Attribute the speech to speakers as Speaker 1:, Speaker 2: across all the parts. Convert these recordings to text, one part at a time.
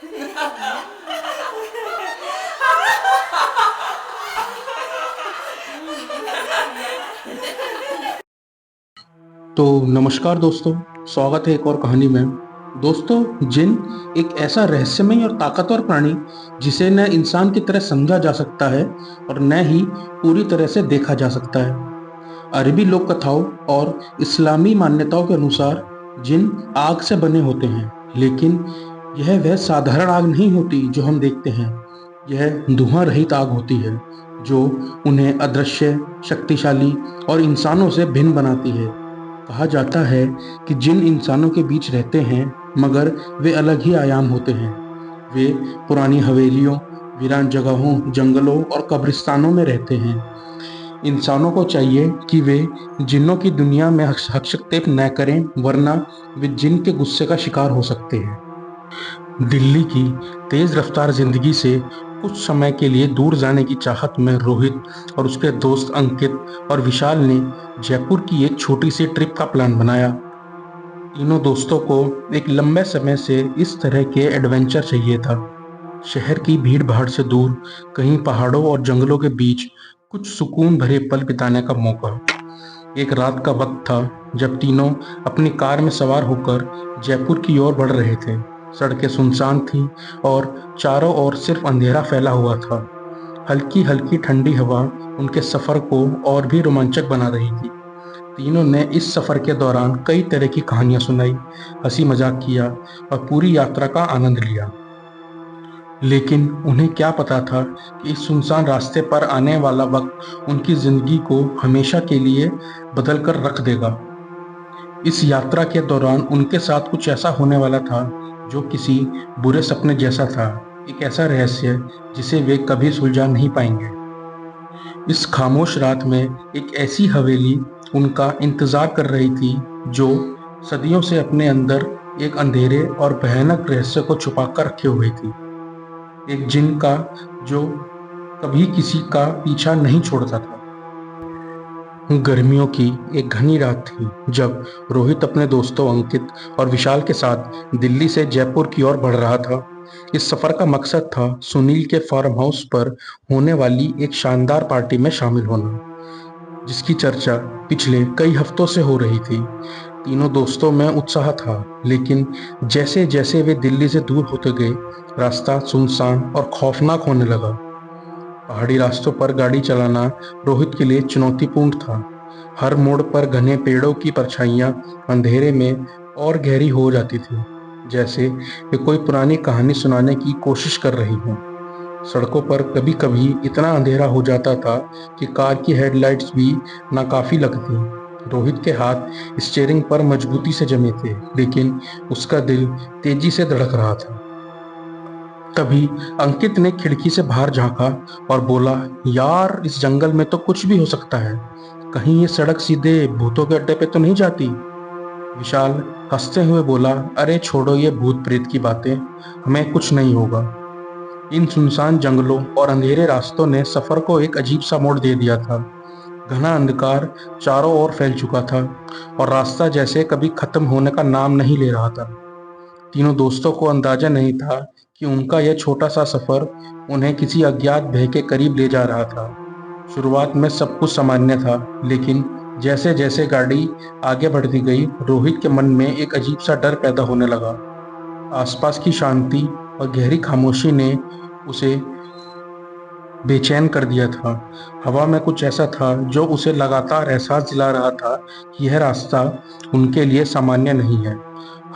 Speaker 1: तो नमस्कार दोस्तों, स्वागत है एक और कहानी में। दोस्तों, जिन एक ऐसा रहस्यमय और ताकतवर प्राणी जिसे न इंसान की तरह समझा जा सकता है और न ही पूरी तरह से देखा जा सकता है। अरबी लोक कथाओं और इस्लामी मान्यताओं के अनुसार जिन आग से बने होते हैं, लेकिन यह वह साधारण आग नहीं होती जो हम देखते हैं। यह धुआं रहित आग होती है जो उन्हें अदृश्य, शक्तिशाली और इंसानों से भिन्न बनाती है। कहा जाता है कि जिन इंसानों के बीच रहते हैं मगर वे अलग ही आयाम होते हैं। वे पुरानी हवेलियों, वीरान जगहों, जंगलों और कब्रिस्तानों में रहते हैं। इंसानों को चाहिए कि वे जिन्नों की दुनिया में हस्तक्षेप न करें, वरना वे जिन के गुस्से का शिकार हो सकते हैं। दिल्ली की तेज रफ्तार जिंदगी से कुछ समय के लिए दूर जाने की चाहत में रोहित और उसके दोस्त अंकित और विशाल ने जयपुर की एक छोटी सी ट्रिप का प्लान बनाया। तीनों दोस्तों को एक लंबे समय से इस तरह के एडवेंचर चाहिए था। शहर की भीड़ भाड़ से दूर, कहीं पहाड़ों और जंगलों के बीच कुछ सुकून भरे पल बिताने का मौका। एक रात का वक्त था जब तीनों अपनी कार में सवार होकर जयपुर की ओर बढ़ रहे थे। सड़कें सुनसान थीं और चारों ओर सिर्फ अंधेरा फैला हुआ था। हल्की हल्की ठंडी हवा उनके सफर को और भी रोमांचक बना रही थी। तीनों ने इस सफर के दौरान कई तरह की कहानियां सुनाई, हंसी मजाक किया और पूरी यात्रा का आनंद लिया। लेकिन उन्हें क्या पता था कि इस सुनसान रास्ते पर आने वाला वक्त उनकी जिंदगी को हमेशा के लिए बदल कर रख देगा। इस यात्रा के दौरान उनके साथ कुछ ऐसा होने वाला था जो किसी बुरे सपने जैसा था, एक ऐसा रहस्य जिसे वे कभी सुलझा नहीं पाएंगे। इस खामोश रात में एक ऐसी हवेली उनका इंतजार कर रही थी जो सदियों से अपने अंदर एक अंधेरे और भयानक रहस्य को छुपा कर रखे हुए थी। एक जिन का जो कभी किसी का पीछा नहीं छोड़ता था। गर्मियों की एक घनी रात थी जब रोहित अपने दोस्तों अंकित और विशाल के साथ दिल्ली से जयपुर की ओर बढ़ रहा था। इस सफर का मकसद था सुनील के फार्म हाउस पर होने वाली एक शानदार पार्टी में शामिल होना, जिसकी चर्चा पिछले कई हफ्तों से हो रही थी। तीनों दोस्तों में उत्साह था, लेकिन जैसे जैसे वे दिल्ली से दूर होते गए, रास्ता सुनसान और खौफनाक होने लगा। पहाड़ी रास्तों पर गाड़ी चलाना रोहित के लिए चुनौतीपूर्ण था। हर मोड़ पर घने पेड़ों की परछाइयां अंधेरे में और गहरी हो जाती थी, जैसे वे कोई पुरानी कहानी सुनाने की कोशिश कर रही हों। सड़कों पर कभी कभी इतना अंधेरा हो जाता था कि कार की हेडलाइट्स भी नाकाफी लगती। रोहित के हाथ स्टीयरिंग पर मजबूती से जमे थे, लेकिन उसका दिल तेजी से धड़क रहा था। तभी अंकित ने खिड़की से बाहर झांका और बोला, यार, इस जंगल में तो कुछ भी हो सकता है। कहीं ये सड़क सीधे भूतों के अड्डे पे तो नहीं जाती? विशाल हंसते हुए बोला, अरे छोड़ो ये भूत प्रेत की बातें, हमें कुछ नहीं होगा। इन सुनसान जंगलों और अंधेरे रास्तों ने सफर को एक अजीब सा मोड़ दे दिया था। घना अंधकार चारों ओर फैल चुका था और रास्ता जैसे कभी खत्म होने का नाम नहीं ले रहा था। तीनों दोस्तों को अंदाजा नहीं था कि उनका यह छोटा सा सफर उन्हें किसी अज्ञात भय के करीब ले जा रहा था। शुरुआत में सब कुछ सामान्य था, लेकिन जैसे जैसे गाड़ी आगे बढ़ती गई, रोहित के मन में एक अजीब सा डर पैदा होने लगा। आसपास की शांति और गहरी खामोशी ने उसे बेचैन कर दिया था। हवा में कुछ ऐसा था जो उसे लगातार एहसास दिला रहा था कि यह रास्ता उनके लिए सामान्य नहीं है।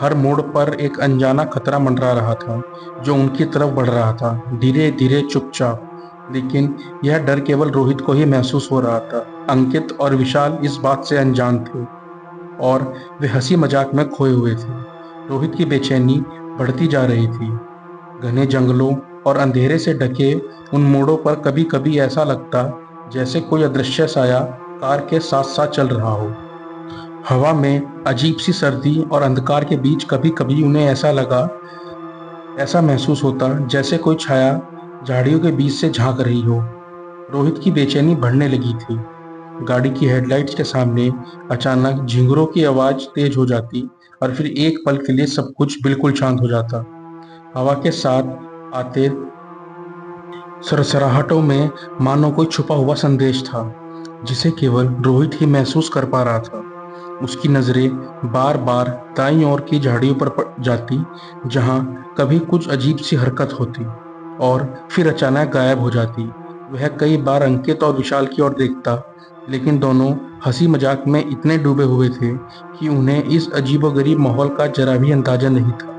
Speaker 1: हर मोड़ पर एक अनजाना खतरा मंडरा रहा था जो उनकी तरफ बढ़ रहा था, धीरे धीरे, चुपचाप। लेकिन यह डर केवल रोहित को ही महसूस हो रहा था। अंकित और विशाल इस बात से अनजान थे और वे हंसी मजाक में खोए हुए थे। रोहित की बेचैनी बढ़ती जा रही थी। घने जंगलों और अंधेरे से ढके उन मोड़ों पर कभी कभी ऐसा लगता जैसे कोई अदृश्य साया कार के साथ साथ चल रहा हो। हवा में अजीब सी सर्दी और अंधकार के बीच कभी कभी उन्हें ऐसा महसूस होता जैसे कोई छाया झाड़ियों के बीच से झांक रही हो। रोहित की बेचैनी बढ़ने लगी थी। गाड़ी की हेडलाइट्स के सामने अचानक झिंगुरों की आवाज तेज हो जाती और फिर एक पल के लिए सब कुछ बिल्कुल शांत हो जाता। हवा के साथ आते सरसराहटों में मानो कोई छुपा हुआ संदेश था, जिसे केवल रोहित ही महसूस कर पा रहा था। उसकी नजरें बार बार दाईं ओर की झाड़ियों पर जाती, जहां कभी कुछ अजीब सी हरकत होती और फिर अचानक गायब हो जाती। वह कई बार अंकित और विशाल की ओर देखता, लेकिन दोनों हंसी मजाक में इतने डूबे हुए थे कि उन्हें इस अजीबोगरीब माहौल का जरा भी अंदाजा नहीं था।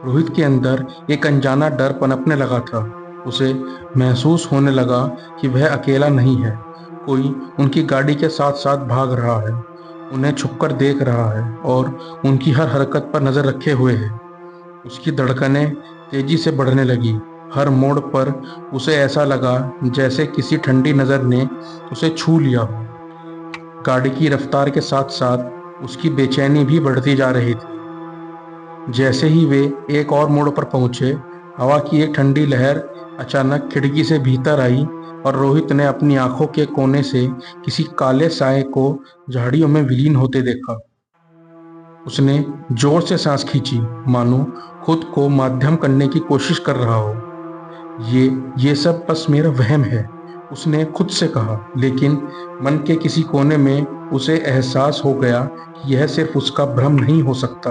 Speaker 1: रोहित के अंदर एक अनजाना डर पनपने लगा था। उसे महसूस होने लगा कि वह अकेला नहीं है। कोई उनकी गाड़ी के साथ साथ भाग रहा है, उन्हें छुपकर देख रहा है और उनकी हर हरकत पर नजर रखे हुए है। उसकी धड़कनें तेजी से बढ़ने लगी। हर मोड़ पर उसे ऐसा लगा जैसे किसी ठंडी नजर ने उसे छू लिया हो। गाड़ी की रफ्तार के साथ साथ उसकी बेचैनी भी बढ़ती जा रही थी। जैसे ही वे एक और मोड़ पर पहुंचे, हवा की एक ठंडी लहर अचानक खिड़की से भीतर आई और रोहित ने अपनी आंखों के कोने से किसी काले साए को झाड़ियों में विलीन होते देखा। उसने जोर से सांस खींची, मानो खुद को माध्यम करने की कोशिश कर रहा हो। ये सब बस मेरा वहम है, उसने खुद से कहा, लेकिन मन के किसी कोने में उसे एहसास हो गया कि यह सिर्फ उसका भ्रम नहीं हो सकता।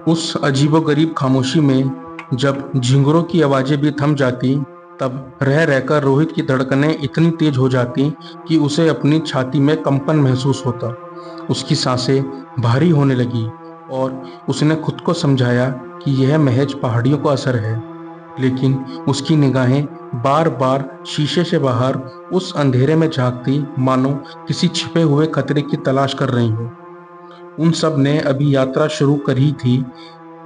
Speaker 1: उस अजीबोगरीब खामोशी में जब झिंगुरों की आवाजें भी थम जाती, तब रह रहकर रोहित की धड़कनें इतनी तेज हो जाती कि उसे अपनी छाती में कंपन महसूस होता। उसकी सांसें भारी होने लगी और उसने खुद को समझाया कि यह महज पहाड़ियों का असर है, लेकिन उसकी निगाहें बार बार शीशे से बाहर उस अंधेरे में झांकती, मानो किसी छिपे हुए खतरे की तलाश कर रही हो। उन सब ने अभी यात्रा शुरू करी थी,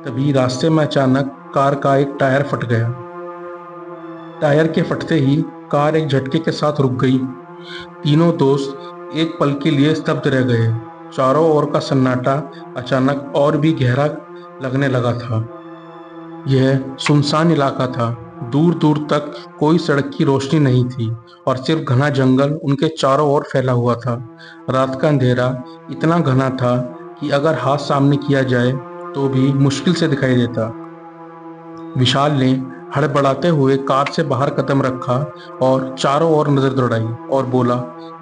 Speaker 1: तभी रास्ते में अचानक कार का एक टायर फट गया। टायर के फटते ही कार एक झटके के साथ रुक गई। तीनों दोस्त एक पल के लिए स्तब्ध रह गए। चारों ओर का सन्नाटा अचानक और भी गहरा लगने लगा था। यह सुनसान इलाका था। दूर दूर तक कोई सड़क की रोशनी नहीं थी और सिर्फ घना जंगल उनके चारों ओर फैला हुआ था। रात का अंधेरा इतना घना था कि अगर हाथ सामने किया जाए तो भी मुश्किल से दिखाई देता। विशाल ने हड़बड़ाते हुए कार से बाहर कदम रखा और चारों ओर नजर दौड़ाई और बोला,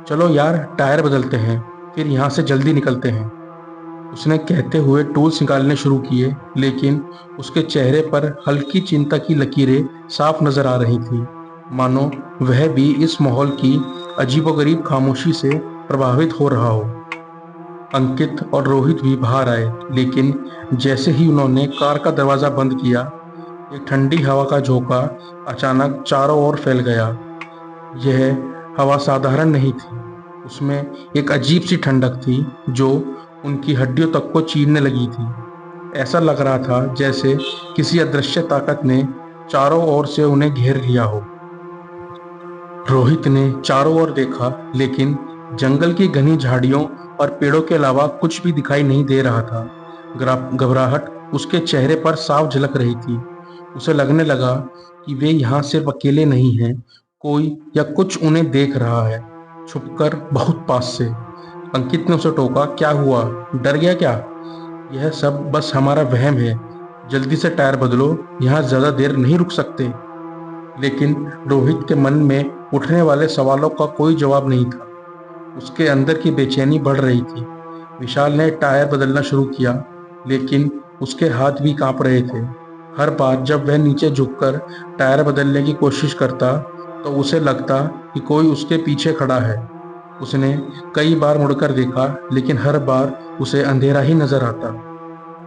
Speaker 1: चलो यार, टायर बदलते हैं, फिर यहाँ से जल्दी निकलते हैं। उसने कहते हुए टूल्स निकालने शुरू किए, लेकिन उसके चेहरे पर हल्की चिंता की लकीरें साफ नजर आ रही थी, मानो वह भी इस माहौल की अजीबोगरीब खामोशी से प्रभावित हो रहा हो। अंकित और रोहित भी बाहर आए, लेकिन जैसे ही उन्होंने कार का दरवाजा बंद किया, एक ठंडी हवा का झोंका अचानक चारों ओर फैल गया। यह हवा साधारण नहीं थी, उसमें एक अजीब सी ठंडक थी जो उनकी हड्डियों तक को चीरने लगी थी। ऐसा लग रहा था जैसे किसी अदृश्य ताकत ने चारों ओर से उन्हें घेर लिया हो। रोहित ने चारों ओर देखा, लेकिन जंगल की घनी झाड़ियों और पेड़ों के अलावा कुछ भी दिखाई नहीं दे रहा था। घबराहट उसके चेहरे पर साफ झलक रही थी। उसे लगने लगा कि वे यहाँ सिर्फ अकेले नहीं हैं, कोई या कुछ उन्हें देख रहा है, छुपकर बहुत पास से। अंकित ने उसे टोका, क्या हुआ, डर गया क्या? यह सब बस हमारा वहम है, जल्दी से टायर बदलो, यहाँ ज्यादा देर नहीं रुक सकते। लेकिन रोहित के मन में उठने वाले सवालों का कोई जवाब नहीं था। उसके अंदर की बेचैनी बढ़ रही थी। विशाल ने टायर बदलना शुरू किया, लेकिन उसके हाथ भी कांप रहे थे। हर बार जब वह नीचे झुककर टायर बदलने की कोशिश करता, तो उसे लगता कि कोई उसके पीछे खड़ा है। उसने कई बार मुड़कर देखा, लेकिन हर बार उसे अंधेरा ही नजर आता।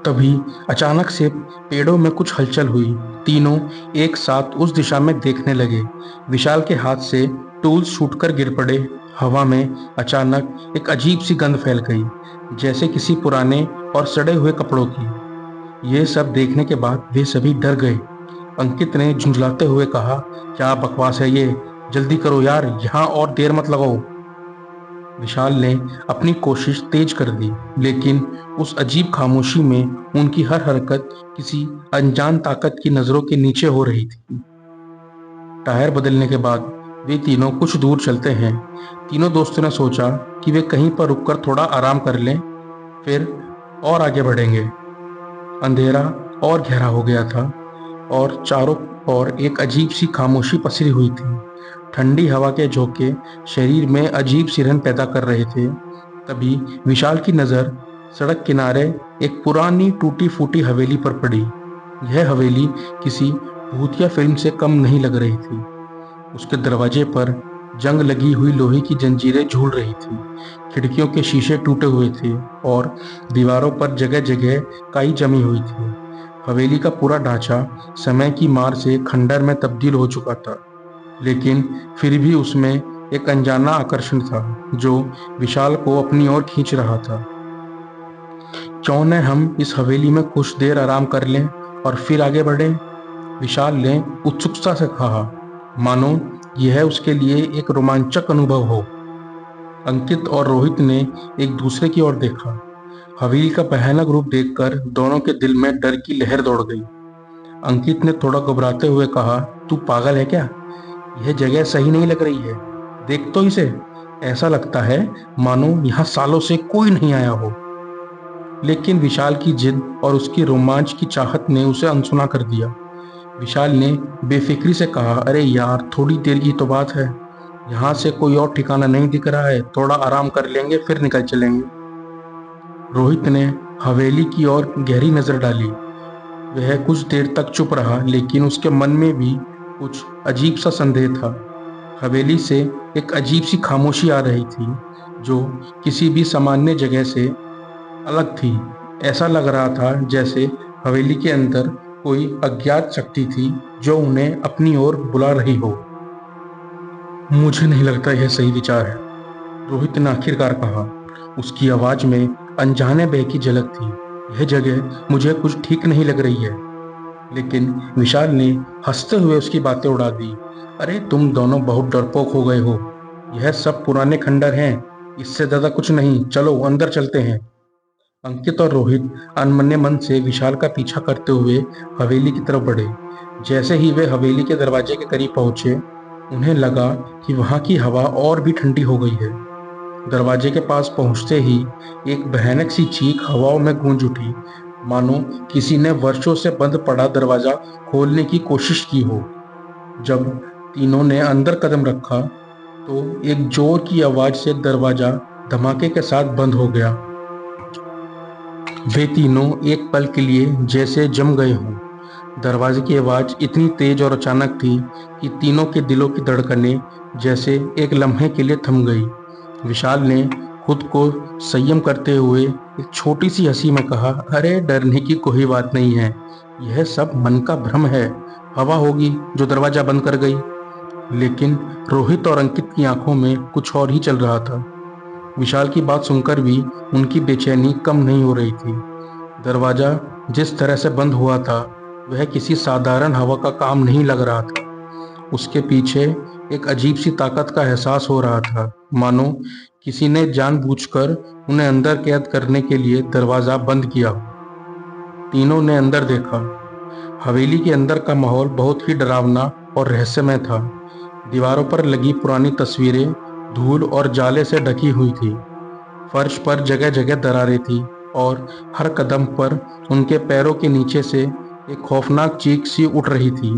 Speaker 1: तभी अचानक से पेड़ों में कुछ हलचल हुई। तीनों एक साथ उस दिशा में देखने लगे। विशाल के हाथ से टूल्स छूटकर गिर पड़े। हवा में अचानक एक अजीब सी गंध फैल गई, जैसे किसी पुराने और सड़े हुए कपड़ों की। ये सब देखने के बाद वे सभी डर गए। अंकित ने झुंझलाते हुए कहा, क्या बकवास है ये, जल्दी करो यार, यहाँ और देर मत लगाओ। विशाल ने अपनी कोशिश तेज कर दी, लेकिन उस अजीब खामोशी में उनकी हर हरकत किसी अनजान ताकत की नजरों के नीचे हो रही थी। टायर बदलने के बाद वे तीनों कुछ दूर चलते हैं। तीनों दोस्तों ने सोचा कि वे कहीं पर रुककर थोड़ा आराम कर लें, फिर और आगे बढ़ेंगे। अंधेरा और गहरा हो गया था और चारों ओर एक अजीब सी खामोशी पसरी हुई थी। ठंडी हवा के झोंके शरीर में अजीब सिरहन पैदा कर रहे थे। तभी विशाल की नज़र सड़क किनारे एक पुरानी टूटी फूटी हवेली पर पड़ी। यह हवेली किसी भूतिया फिल्म से कम नहीं लग रही थी। उसके दरवाजे पर जंग लगी हुई लोहे की जंजीरें झूल रही थी। खिड़कियों के शीशे टूटे हुए थे और दीवारों पर जगह जगह काई जमी हुई थी। हवेली का पूरा ढांचा समय की मार से खंडर में तब्दील हो चुका था, लेकिन फिर भी उसमें एक अनजाना आकर्षण था जो विशाल को अपनी ओर खींच रहा था। क्यों न हम इस हवेली में कुछ देर आराम कर लें और फिर आगे बढ़ें? विशाल ने उत्सुकता से कहा, मानो यह उसके लिए एक रोमांचक अनुभव हो। अंकित और रोहित ने एक दूसरे की ओर देखा। हवेली का भयानक रूप देखकर दोनों के दिल में डर की लहर दौड़ गई। अंकित ने थोड़ा घबराते हुए कहा, तू पागल है क्या? यह जगह सही नहीं लग रही है। देख तो इसे। ऐसा लगता है मानो यहाँ सालों से कोई नहीं आया हो। लेकिन विशाल की जिद और उसकी रोमांच की चाहत ने उसे अनसुना कर दिया। विशाल ने बेफिक्री से कहा, अरे यार, थोड़ी देर की तो बात है। यहाँ से कोई और ठिकाना नहीं दिख रहा है। थोड़ा आराम कर लेंगे फिर निकल चलेंगे। रोहित ने हवेली की ओर गहरी नजर डाली। वह कुछ देर तक चुप रहा, लेकिन उसके मन में भी कुछ अजीब सा संदेह था। हवेली से एक अजीब सी खामोशी आ रही थी जो किसी भी सामान्य जगह से अलग थी। ऐसा लग रहा था जैसे हवेली के अंदर कोई अज्ञात शक्ति थी जो उन्हें अपनी ओर बुला रही हो। मुझे नहीं लगता यह सही विचार है, रोहित ने आखिरकार कहा। उसकी आवाज में अनजाने भय की झलक थी। यह जगह मुझे कुछ ठीक नहीं लग रही है। लेकिन विशाल ने हंसते हुए उसकी बातें उड़ा दी। अरे तुम दोनों बहुत डरपोक हो गए हो। यह सब पुराने खंडर हैं, इससे ज्यादा कुछ नहीं। चलो अंदर चलते हैं। अंकित और रोहित अनमने मन से विशाल का पीछा करते हुए हवेली की तरफ बढ़े। जैसे ही वे हवेली के दरवाजे के करीब पहुंचे, उन्हें लगा कि वहां की हवा और भी ठंडी हो गई है। दरवाजे के पास पहुंचते ही एक भयानक सी चीख हवाओं में गूंज उठी, मानो किसी ने वर्षों से बंद पड़ा दरवाजा खोलने की कोशिश की हो। जब तीनों ने अंदर कदम रखा तो एक जोर की आवाज से दरवाजा धमाके के साथ बंद हो गया। वे तीनों एक पल के लिए जैसे जम गए हों। दरवाजे की आवाज इतनी तेज और अचानक थी कि तीनों के दिलों की धड़कनें जैसे एक लम्हे के लिए थम गई। विशाल ने खुद को संयम करते हुए एक छोटी सी हंसी में कहा, अरे डरने की कोई बात नहीं है। यह सब मन का भ्रम है। हवा होगी जो दरवाजा बंद कर गई। लेकिन रोहित और अंकित की आंखों में कुछ और ही चल रहा था। विशाल की बात सुनकर भी उनकी बेचैनी कम नहीं हो रही थी। दरवाजा जिस तरह से बंद हुआ था वह किसी साधारण हवा का काम नहीं लग रहा था। उसके पीछे एक अजीब सी ताकत का एहसास हो रहा था, मानो किसी ने जानबूझकर उन्हें अंदर कैद करने के लिए दरवाजा बंद किया। तीनों ने अंदर देखा। हवेली के अंदर का माहौल बहुत ही डरावना और रहस्यमय था। दीवारों पर लगी पुरानी तस्वीरें धूल और जाले से ढकी हुई थी। फर्श पर जगह जगह दरारें थी और हर कदम पर उनके पैरों के नीचे से एक खौफनाक चीख सी उठ रही थी,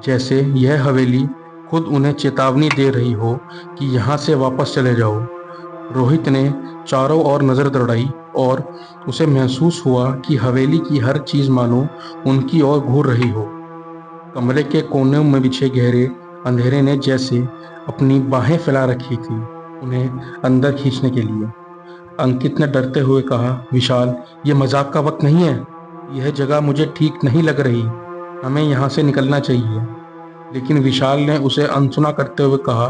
Speaker 1: जैसे यह हवेली खुद उन्हें चेतावनी दे रही हो कि यहाँ से वापस चले जाओ। रोहित ने चारों ओर नजर दौड़ाई और उसे महसूस हुआ कि हवेली की हर चीज मानो उनकी ओर घूर रही हो। कमरे के कोने में बिछे गहरे अंधेरे ने जैसे अपनी बाहें फैला रखी थी उन्हें अंदर खींचने के लिए। अंकित ने डरते हुए कहा, विशाल, ये मजाक का वक्त नहीं है। यह जगह मुझे ठीक नहीं लग रही। हमें यहाँ से निकलना चाहिए। लेकिन विशाल ने उसे अनसुना करते हुए कहा,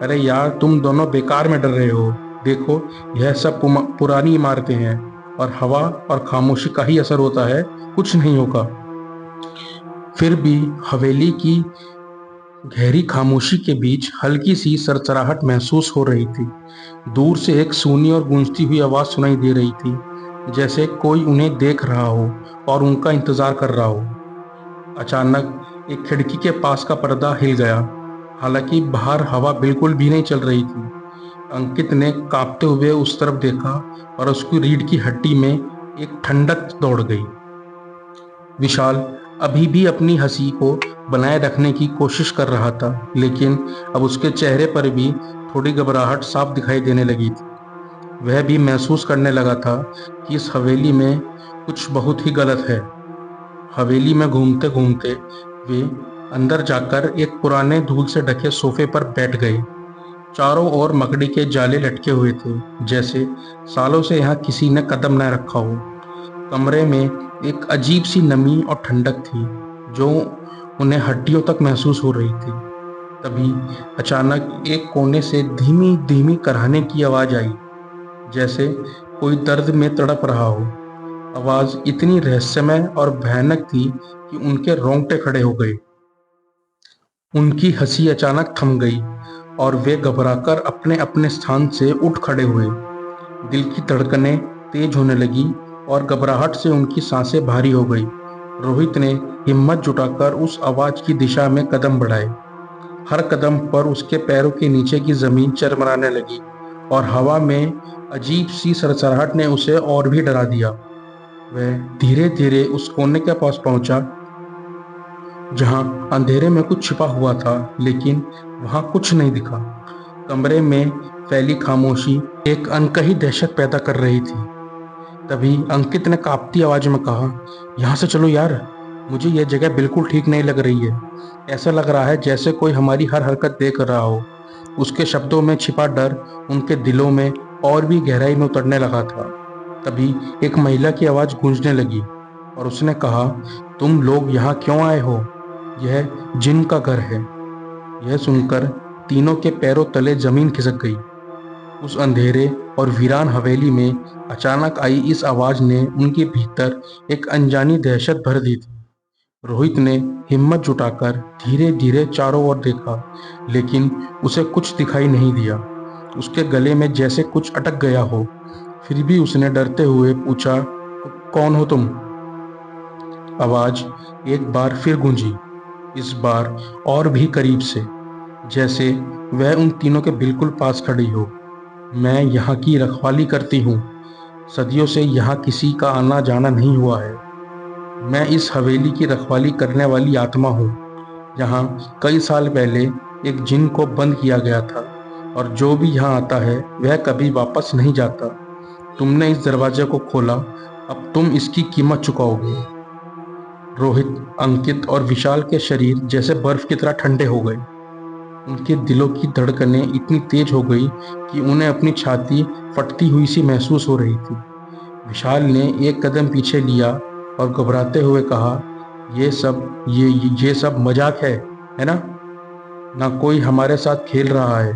Speaker 1: अरे यार, तुम दोनों बेकार में डर रहे हो। देखो, यह सब पुरानी इमारतें हैं और हवा और खामोशी का ही असर होता है, कुछ नहीं होगा। फिर भी हवेली की गहरी खामोशी के बीच हल्की सी सरसराहट महसूस हो रही थी। दूर से एक सूनी और गूंजती हुई आवाज सुनाई दे रही थी, जैसे कोई उन्हें देख रहा हो और उनका इंतजार कर रहा हो। अचानक एक खिड़की के पास का पर्दा हिल गया, हालांकि बाहर हवा बिल्कुल भी नहीं चल रही थी। अंकित ने कांपते हुए उस तरफ देखा और उसकी रीढ़ की हड्डी में एक ठंडक दौड़ गई। विशाल अभी भी अपनी हंसी को बनाए रखने की कोशिश कर रहा था, लेकिन अब उसके चेहरे पर भी थोड़ी घबराहट साफ दिखाई देने लगी थी। वह भी महसूस करने लगा था कि इस हवेली में कुछ बहुत ही गलत है। हवेली में घूमते घूमते वे अंदर जाकर एक पुराने धूल से ढके सोफे पर बैठ गए। चारों ओर मकड़ी के जाले लटके हुए थे, जैसे सालों से यहाँ किसी ने कदम न रखा हो। कमरे में एक अजीब सी नमी और ठंडक थी, जो उन्हें हड्डियों तक महसूस हो रही थी। तभी अचानक एक कोने से धीमी धीमी कराहने की आवाज आई, जैसे कोई दर्द में तड़प रहा हो। आवाज इतनी रहस्यमय और भयानक थी कि उनके रोंगटे खड़े हो गए। उनकी हंसी अचानक थम गई और वे घबराकर अपने अपने स्थान से उठ खड़े हुए। दिल की धड़कनें तेज होने लगी और घबराहट से उनकी सांसें भारी हो गई। रोहित ने हिम्मत जुटाकर उस आवाज की दिशा में कदम बढ़ाए। हर कदम पर उसके पैरों के नीचे की जमीन चरमराने लगी और हवा में अजीब सी सरसराहट ने उसे और भी डरा दिया। वह धीरे धीरे उस कोने के पास पहुंचा जहां अंधेरे में कुछ छिपा हुआ था, लेकिन वहां कुछ नहीं दिखा। कमरे में फैली खामोशी एक अनकही दहशत पैदा कर रही थी। तभी अंकित ने कांपती आवाज में कहा, यहाँ से चलो यार, मुझे यह जगह बिल्कुल ठीक नहीं लग रही है। ऐसा लग रहा है जैसे कोई हमारी हर हरकत देख रहा हो। उसके शब्दों में छिपा डर उनके दिलों में और भी गहराई में उतरने लगा था। तभी एक महिला की आवाज गूंजने लगी और उसने कहा, तुम लोग यहाँ क्यों आए हो? यह जिन का घर है। यह सुनकर तीनों के पैरों तले जमीन खिसक गई। उस अंधेरे और वीरान हवेली में अचानक आई इस आवाज ने उनके भीतर एक अनजानी दहशत भर दी थी। रोहित ने हिम्मत जुटाकर धीरे धीरे चारों ओर देखा, लेकिन उसे कुछ दिखाई नहीं दिया। उसके गले में जैसे कुछ अटक गया हो। फिर भी उसने डरते हुए पूछा, कौन हो तुम? आवाज एक बार फिर गूंजी, इस बार और भी करीब से, जैसे वह उन तीनों के बिल्कुल पास खड़ी हो। मैं यहाँ की रखवाली करती हूँ। सदियों से यहाँ किसी का आना जाना नहीं हुआ है। मैं इस हवेली की रखवाली करने वाली आत्मा हूँ। यहाँ कई साल पहले एक जिन को बंद किया गया था, और जो भी यहाँ आता है वह कभी वापस नहीं जाता। तुमने इस दरवाजे को खोला, अब तुम इसकी कीमत चुकाओगे। रोहित, अंकित और विशाल के शरीर जैसे बर्फ की तरह ठंडे हो गए। उनके दिलों की धड़कनें इतनी तेज हो गई कि उन्हें अपनी छाती फटती हुई सी महसूस हो रही थी। विशाल ने एक कदम पीछे लिया और घबराते हुए कहा, ये सब मजाक है ना? ना कोई हमारे साथ खेल रहा है।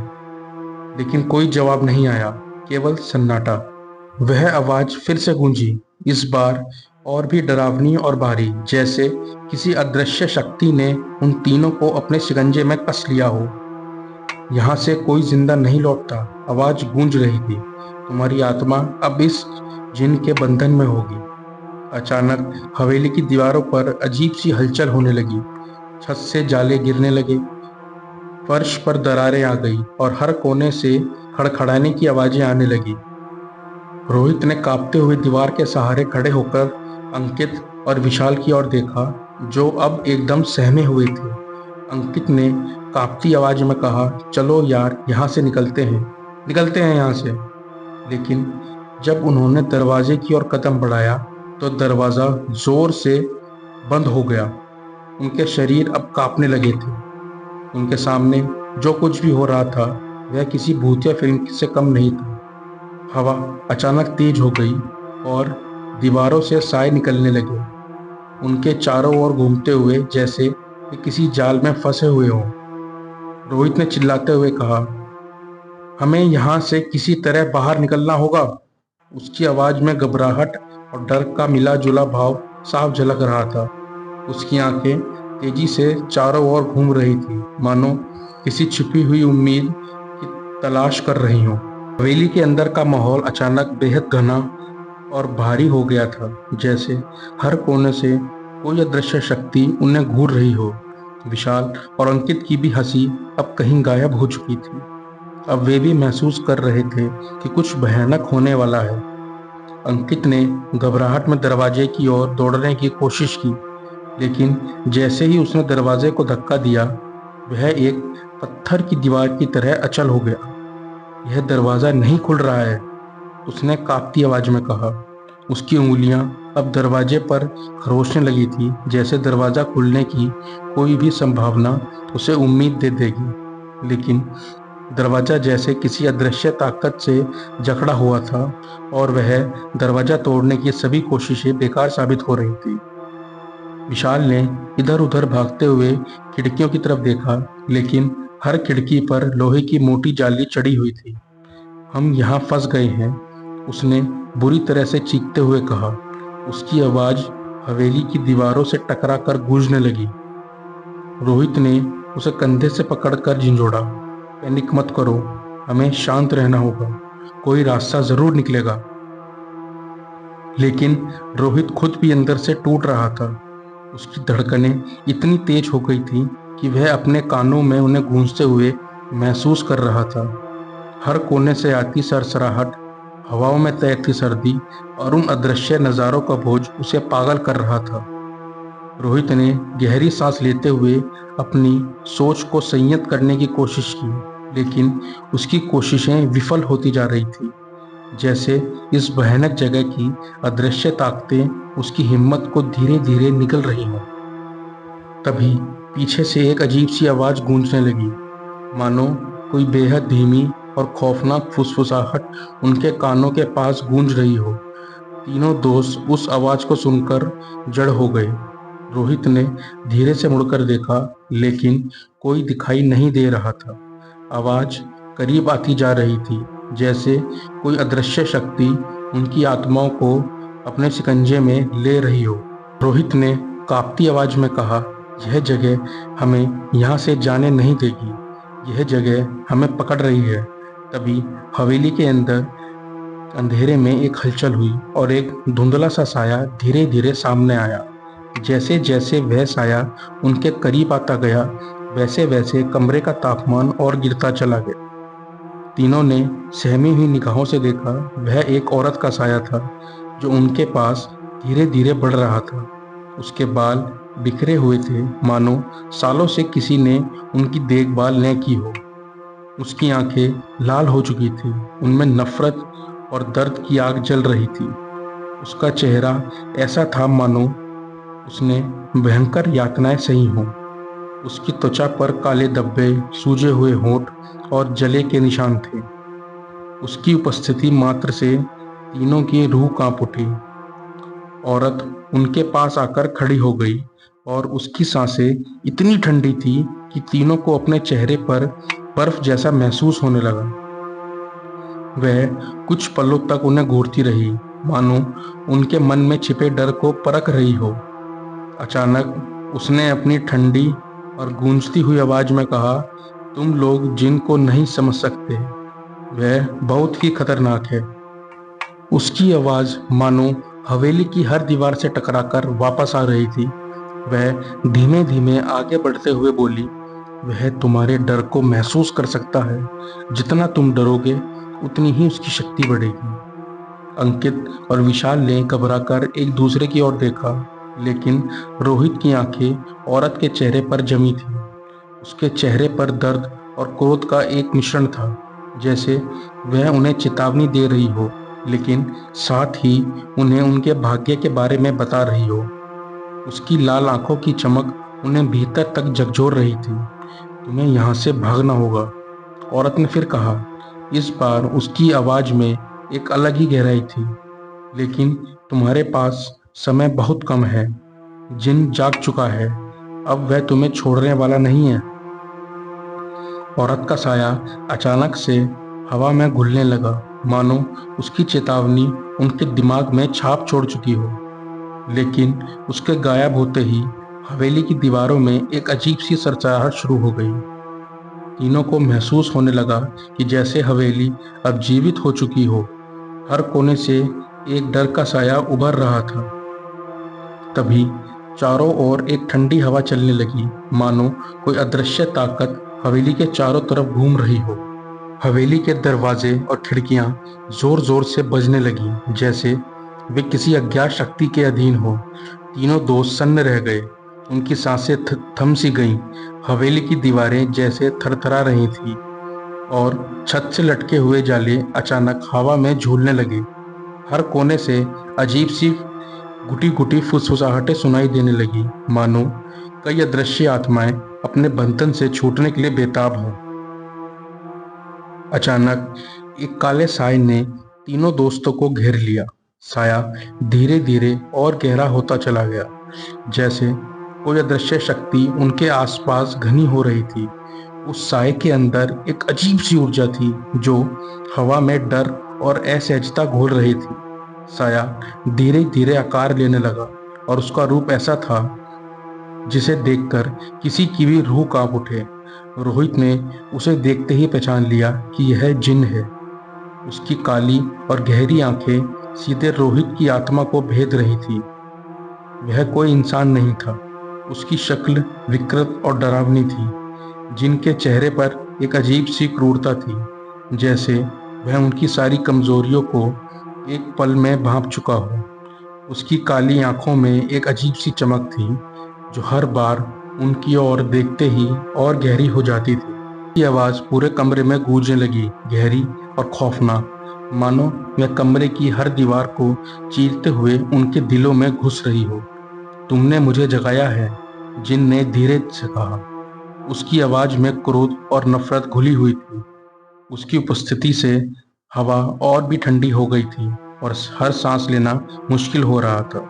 Speaker 1: लेकिन कोई जवाब नहीं आया, केवल सन्नाटा। वह आवाज फिर से गूंजी, इस बार और भी डरावनी और भारी, जैसे किसी अदृश्य शक्ति ने उन तीनों को अपने शिकंजे में कस लिया हो। यहाँ से कोई जिंदा नहीं लौटता, आवाज गूंज रही थी। तुम्हारी आत्मा अब इस जिन के बंधन में होगी। अचानक हवेली की दीवारों पर अजीब सी हलचल होने लगी। छत से जाले गिरने लगे, फर्श पर दरारें आ गई और हर कोने से खड़खड़ाने की आवाजें आने लगी। रोहित ने कांपते हुए दीवार के सहारे खड़े होकर अंकित और विशाल की ओर देखा, जो अब एकदम सहमे हुए थे। अंकित ने कांपती आवाज में कहा, चलो यार, यहाँ से निकलते हैं यहाँ से। लेकिन जब उन्होंने दरवाजे की ओर कदम बढ़ाया तो दरवाजा जोर से बंद हो गया। उनके शरीर अब कांपने लगे थे। उनके सामने जो कुछ भी हो रहा था वह किसी भूतिया फिल्म से कम नहीं था। हवा अचानक तेज हो गई और दीवारों से साए निकलने लगे, उनके चारों ओर घूमते हुए जैसे वे किसी जाल में फंसे हुए हों। रोहित ने चिल्लाते हुए कहा, हमें यहाँ से किसी तरह बाहर निकलना होगा। उसकी आवाज में घबराहट और डर का मिला जुला भाव साफ झलक रहा था। उसकी आंखें तेजी से चारों ओर घूम रही थी, मानो किसी छिपी हुई उम्मीद की तलाश कर रही हो। हवेली के अंदर का माहौल अचानक बेहद घना और भारी हो गया था, जैसे हर कोने से कोई अदृश्य शक्ति उन्हें घूर रही हो। विशाल और अंकित की भी हंसी अब कहीं गायब हो चुकी थी। अब वे भी महसूस कर रहे थे कि कुछ भयानक होने वाला है। अंकित ने घबराहट में दरवाजे की ओर दौड़ने की कोशिश की, लेकिन जैसे ही उसने दरवाजे को धक्का दिया, वह एक पत्थर की दीवार की तरह अचल हो गया। यह दरवाजा नहीं खुल रहा है, उसने कांपती आवाज में कहा। उसकी उंगलियां अब दरवाजे पर खरोंचने लगी थी, जैसे दरवाजा खुलने की कोई भी संभावना उसे उम्मीद दे देगी। लेकिन दरवाजा जैसे किसी अदृश्य ताकत से जकड़ा हुआ था और वह दरवाजा तोड़ने की सभी कोशिशें बेकार साबित हो रही थी। विशाल ने इधर उधर भागते हुए खिड़कियों की तरफ देखा, लेकिन हर खिड़की पर लोहे की मोटी जाली चढ़ी हुई थी। हम यहाँ फंस गए हैं, उसने बुरी तरह से चीखते हुए कहा। उसकी आवाज हवेली की दीवारों से टकराकर गूंजने लगी। रोहित ने उसे कंधे से पकड़कर झिंझोड़ा। पैनिक मत करो, हमें शांत रहना होगा, कोई रास्ता जरूर निकलेगा। लेकिन रोहित खुद भी अंदर से टूट रहा था। उसकी धड़कनें इतनी तेज हो गई थीं कि वह अपने कानों में उन्हें गूंजते हुए महसूस कर रहा था। हर कोने से आती सरसराहट, हवाओं में तैरती सर्दी और उन अदृश्य नज़ारों का बोझ उसे पागल कर रहा था। रोहित ने गहरी सांस लेते हुए अपनी सोच को संयत करने की कोशिश की, लेकिन उसकी कोशिशें विफल होती जा रही थी। जैसे इस भयानक जगह की अदृश्य ताकतें उसकी हिम्मत को धीरे धीरे निगल रही हों। तभी पीछे से एक अजीब सी आवाज गूंजने लगी, मानो कोई बेहद धीमी और खौफनाक फुसफुसाहट उनके कानों के पास गूंज रही हो। तीनों दोस्त उस आवाज को सुनकर जड़ हो गए। रोहित ने धीरे से मुड़कर देखा, लेकिन कोई दिखाई नहीं दे रहा था। आवाज करीब आती जा रही थी, जैसे कोई अदृश्य शक्ति उनकी आत्माओं को अपने शिकंजे में ले रही हो। रोहित ने कांपती आवाज में कहा, यह जगह हमें यहाँ से जाने नहीं देगी, यह जगह हमें पकड़ रही है। तभी हवेली के अंदर अंधेरे में एक हलचल हुई और एक धुंधला सा साया धीरे धीरे सामने आया। जैसे जैसे वह साया उनके करीब आता गया, वैसे वैसे कमरे का तापमान और गिरता चला गया। तीनों ने सहमी हुई निगाहों से देखा, वह एक औरत का साया था जो उनके पास धीरे धीरे बढ़ रहा था। उसके बाल बिखरे हुए थे, मानो सालों से किसी ने उनकी देखभाल न की हो। उसकी आंखें लाल हो चुकी थी, उनमें नफरत और दर्द की आग जल रही थी। उसका चेहरा ऐसा था मानो उसने भयंकर यातनाएं सही हों। उसकी त्वचा पर काले धब्बे, सूजे हुए होंठ और जले के निशान थे। उसकी उपस्थिति मात्र से तीनों की रूह कांप उठी। औरत उनके पास आकर खड़ी हो गई और उसकी सांसें इतनी ठंडी थी कि तीनों को अपने चेहरे पर बर्फ जैसा महसूस होने लगा। वह कुछ पलों तक उन्हें घूरती रही, मानो उनके मन में छिपे डर को परख रही हो। अचानक उसने अपनी ठंडी और गूंजती हुई आवाज में कहा, तुम लोग जिनको नहीं समझ सकते, वह बहुत ही खतरनाक है। उसकी आवाज मानो हवेली की हर दीवार से टकराकर वापस आ रही थी। वह धीमे धीमे आगे बढ़ते हुए बोली, वह तुम्हारे डर को महसूस कर सकता है। जितना तुम डरोगे उतनी ही उसकी शक्ति बढ़ेगी। अंकित और विशाल ने घबराकर एक दूसरे की ओर देखा, लेकिन रोहित की आंखें औरत के चेहरे पर जमी थी। उसके चेहरे पर दर्द और क्रोध का एक मिश्रण था, जैसे वह उन्हें चेतावनी दे रही हो, लेकिन साथ ही उन्हें उनके भाग्य के बारे में बता रही हो। उसकी लाल आंखों की चमक उन्हें भीतर तक झकझोर रही थी। तुम्हें यहाँ से भागना होगा, औरत ने फिर कहा। इस बार उसकी आवाज में एक अलग ही गहराई थी। लेकिन तुम्हारे पास समय बहुत कम है। जिन जाग चुका है, अब वह तुम्हें छोड़ने वाला नहीं है। औरत का साया अचानक से हवा में घुलने लगा, मानो उसकी चेतावनी उनके दिमाग में छाप छोड़ चुकी हो। लेकिन उसके गायब होते ही हवेली की दीवारों में एक अजीब सी सरसराहट शुरू हो गई। तीनों को महसूस होने लगा कि जैसे हवेली अब जीवित हो चुकी हो। हर कोने से एक डर का साया उभर रहा था। तभी चारों ओर एक ठंडी हवा चलने लगी, मानो कोई अदृश्य ताकत हवेली के चारों तरफ घूम रही हो। हवेली के दरवाजे और खिड़कियां जोर जोर से बजने लगी, जैसे वे किसी अज्ञात शक्ति के अधीन हो। तीनों दोस्त सन्न रह गए। उनकी सांसें थम सी गईं। हवेली की दीवारें जैसे थरथरा रही थीं और छत से लटके हुए जाले अचानक हवा में झूलने लगे। हर कोने से अजीब सी घुटी घुटी फुसफुसाहटें सुनाई देने लगी, मानो कई अदृश्य आत्माएं अपने बंधन से छूटने के लिए बेताब हों। अचानक एक काले साए ने तीनों दोस्तों को घेर लिया। साया धीरे धीरे और गहरा होता चला गया, जैसे कोई अदृश्य शक्ति उनके आसपास घनी हो रही थी। उस साए के अंदर एक अजीब सी ऊर्जा थी जो हवा में डर और असहजता घोल रही थी। साया धीरे धीरे आकार लेने लगा और उसका रूप ऐसा था जिसे देखकर किसी की भी रूह कांप उठे। रोहित ने उसे देखते ही पहचान लिया कि यह जिन है। उसकी काली और गहरी आंखें सीधे रोहित की आत्मा को भेद रही थी। वह कोई इंसान नहीं था। उसकी शक्ल विकृत और डरावनी थी। जिनके चेहरे पर एक अजीब सी क्रूरता थी, जैसे वह उनकी सारी कमजोरियों को एक पल में भांप चुका हो। उसकी काली आंखों में एक अजीब सी चमक थी जो हर बार उनकी ओर देखते ही और गहरी हो जाती थी। की आवाज पूरे कमरे में गूंजने लगी, गहरी और खौफनाक, मानो वह कमरे की हर दीवार को चीरते हुए उनके दिलों में घुस रही हो। तुमने मुझे जगाया है, जिन ने धीरे से कहा। उसकी आवाज में क्रोध और नफरत घुली हुई थी। उसकी उपस्थिति से हवा और भी ठंडी हो गई थी और हर सांस लेना मुश्किल हो रहा था।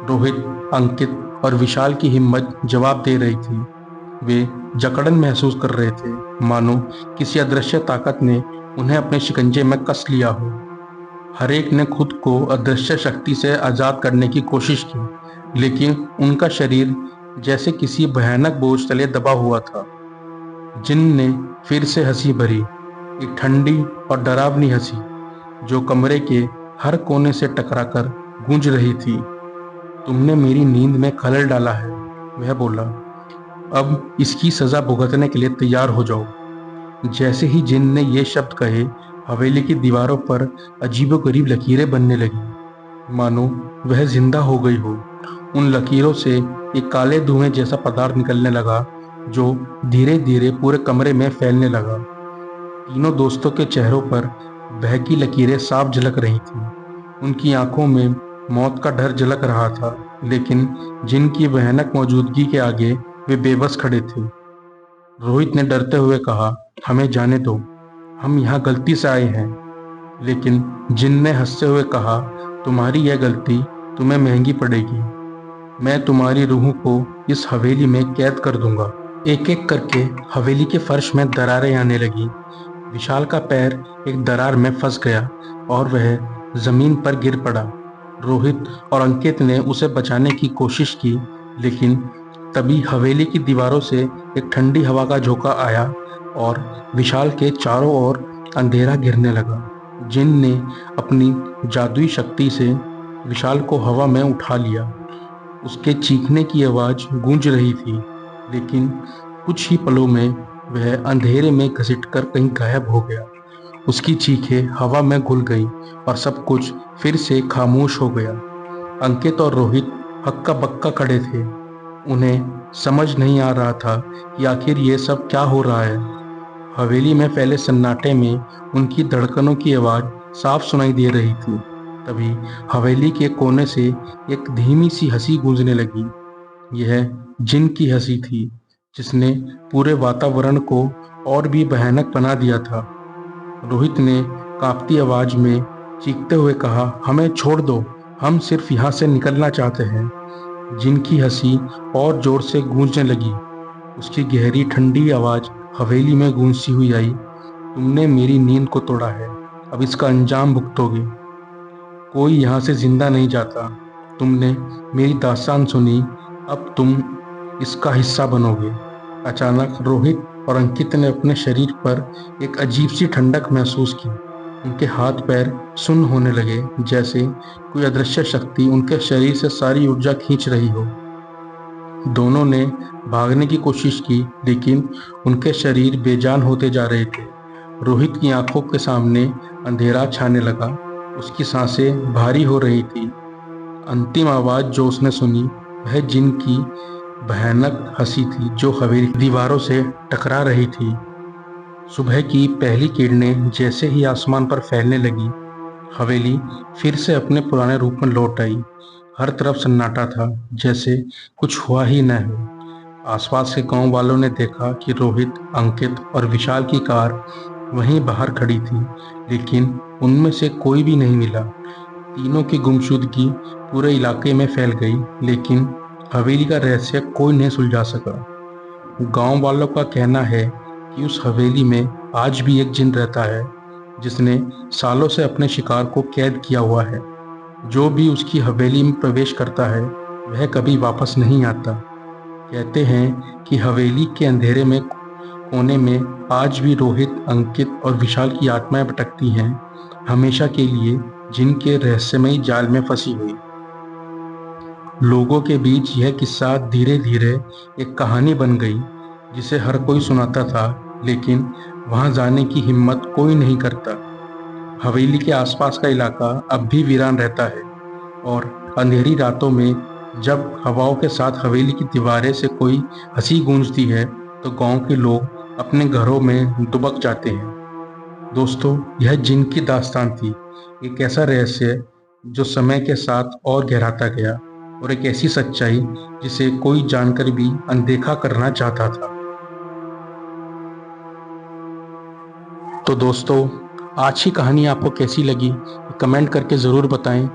Speaker 1: रोहित, अंकित और विशाल की हिम्मत जवाब दे रही थी। वे जकड़न महसूस कर रहे थे, मानो किसी अदृश्य ताकत ने उन्हें अपने शिकंजे में कस लिया हो। हर एक ने खुद को अदृश्य शक्ति से आजाद करने की कोशिश की, लेकिन उनका शरीर जैसे किसी भयानक बोझ तले दबा हुआ था। जिन ने फिर से हंसी भरी, एक ठंडी और डरावनी हंसी जो कमरे के हर कोने से टकराकर गूंज रही थी। तुमने मेरी नींद में खलल डाला है, वह बोला। अब इसकी सजा भुगतने के लिए तैयार हो जाओ। जैसे ही जिन ने ये शब्द कहे, हवेली की दीवारों पर अजीबोगरीब लकीरें बनने लगी, मानो वह जिंदा हो गई हो। उन लकीरों से एक काले धुएं जैसा पदार्थ निकलने लगा जो धीरे धीरे पूरे कमरे में फैलने लगा। तीनों दोस्तों के चेहरों पर बहकी लकीरें साफ झलक रही थीं। उनकी आंखों में मौत का डर झलक रहा था, लेकिन जिनकी भयानक मौजूदगी के आगे वे बेबस खड़े थे। रोहित ने डरते हुए कहा, हमें जाने दो, हम यहाँ गलती से आए हैं। लेकिन जिन ने हंसते हुए कहा, तुम्हारी यह गलती तुम्हें महंगी पड़ेगी। मैं तुम्हारी रूह को इस हवेली में कैद कर दूंगा। एक एक करके हवेली के फर्श में दरारें आने लगी। विशाल का पैर एक दरार में फंस गया और वह जमीन पर गिर पड़ा। रोहित और अंकित ने उसे बचाने की कोशिश की, लेकिन तभी हवेली की दीवारों से एक ठंडी हवा का झोंका आया और विशाल के चारों ओर अंधेरा घिरने लगा। जिन ने अपनी जादुई शक्ति से विशाल को हवा में उठा लिया। उसके चीखने की आवाज गूंज रही थी, लेकिन कुछ ही पलों में वह अंधेरे में घसीटकर कहीं गायब हो गया। उसकी चीखें हवा में घुल गईं और सब कुछ फिर से खामोश हो गया। अंकित और रोहित हक्का बक्का खड़े थे। उन्हें समझ नहीं आ रहा था कि आखिर ये सब क्या हो रहा है। हवेली में फैले सन्नाटे में उनकी धड़कनों की आवाज साफ सुनाई दे रही थी। तभी हवेली के कोने से एक धीमी सी हंसी गूंजने लगी। यह जिन की हंसी थी, जिसने पूरे वातावरण को और भी भयानक बना दिया था। रोहित ने कांपती आवाज में चीखते हुए कहा, हमें छोड़ दो, हम सिर्फ यहाँ से निकलना चाहते हैं। जिन की हंसी और जोर से गूंजने लगी। उसकी गहरी ठंडी आवाज हवेली में गूंजती हुई आई, तुमने मेरी नींद को तोड़ा है, अब इसका अंजाम भुगतोगे। कोई यहाँ से जिंदा नहीं जाता। तुमने मेरी दास्तान सुनी, अब तुम इसका हिस्सा बनोगे। अचानक रोहित और अंकित ने अपने शरीर पर एक अजीब सी ठंडक महसूस की। उनके हाथ पैर सुन्न होने लगे, जैसे कोई अदृश्य शक्ति उनके शरीर से सारी ऊर्जा खींच रही हो। दोनों ने भागने की कोशिश की, लेकिन उनके शरीर बेजान होते जा रहे थे। रोहित की आंखों के सामने अंधेरा छाने लगा। उसकी सांसें भारी हो रही थी। अंतिम आवाज जो उसने सुनी वह जिन की भयानक हंसी थी जो हवेली की दीवारों से टकरा रही थी। सुबह की पहली किरणें जैसे ही आसमान पर फैलने लगी, हवेली फिर से अपने पुराने रूप में लौट आई। हर तरफ सन्नाटा था, जैसे कुछ हुआ ही न हो। आसपास के गांव वालों ने देखा कि रोहित, अंकित और विशाल की कार वहीं बाहर खड़ी थी, लेकिन उनमें से कोई भी नहीं मिला। तीनों की गुमशुदगी पूरे इलाके में फैल गई, लेकिन हवेली का रहस्य कोई नहीं सुलझा सका। गांव वालों का कहना है कि उस हवेली में आज भी एक जिन रहता है, जिसने सालों से अपने शिकार को कैद किया हुआ है। जो भी उसकी हवेली में प्रवेश करता है, वह कभी वापस नहीं आता। कहते हैं कि हवेली के अंधेरे में कोने में आज भी रोहित, अंकित और विशाल की आत्माएं भटकती हैं, हमेशा के लिए जिनके रहस्यमयी जाल में फंसी हुई। लोगों के बीच यह किस्सा धीरे धीरे एक कहानी बन गई, जिसे हर कोई सुनाता था, लेकिन वहां जाने की हिम्मत कोई नहीं करता। हवेली के आसपास का इलाका अब भी वीरान रहता है, और अंधेरी रातों में जब हवाओं के साथ हवेली की दीवारें से कोई हंसी गूंजती है, तो गांव के लोग अपने घरों में दुबक जाते हैं। दोस्तों, यह जिन की दास्तान थी, एक ऐसा रहस्य जो समय के साथ और गहराता गया, और एक ऐसी सच्चाई जिसे कोई जानकर भी अनदेखा करना चाहता था। तो दोस्तों, आज की कहानी आपको कैसी लगी, कमेंट करके ज़रूर बताएं,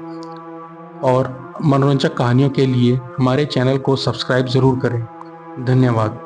Speaker 1: और मनोरंजक कहानियों के लिए हमारे चैनल को सब्सक्राइब ज़रूर करें। धन्यवाद।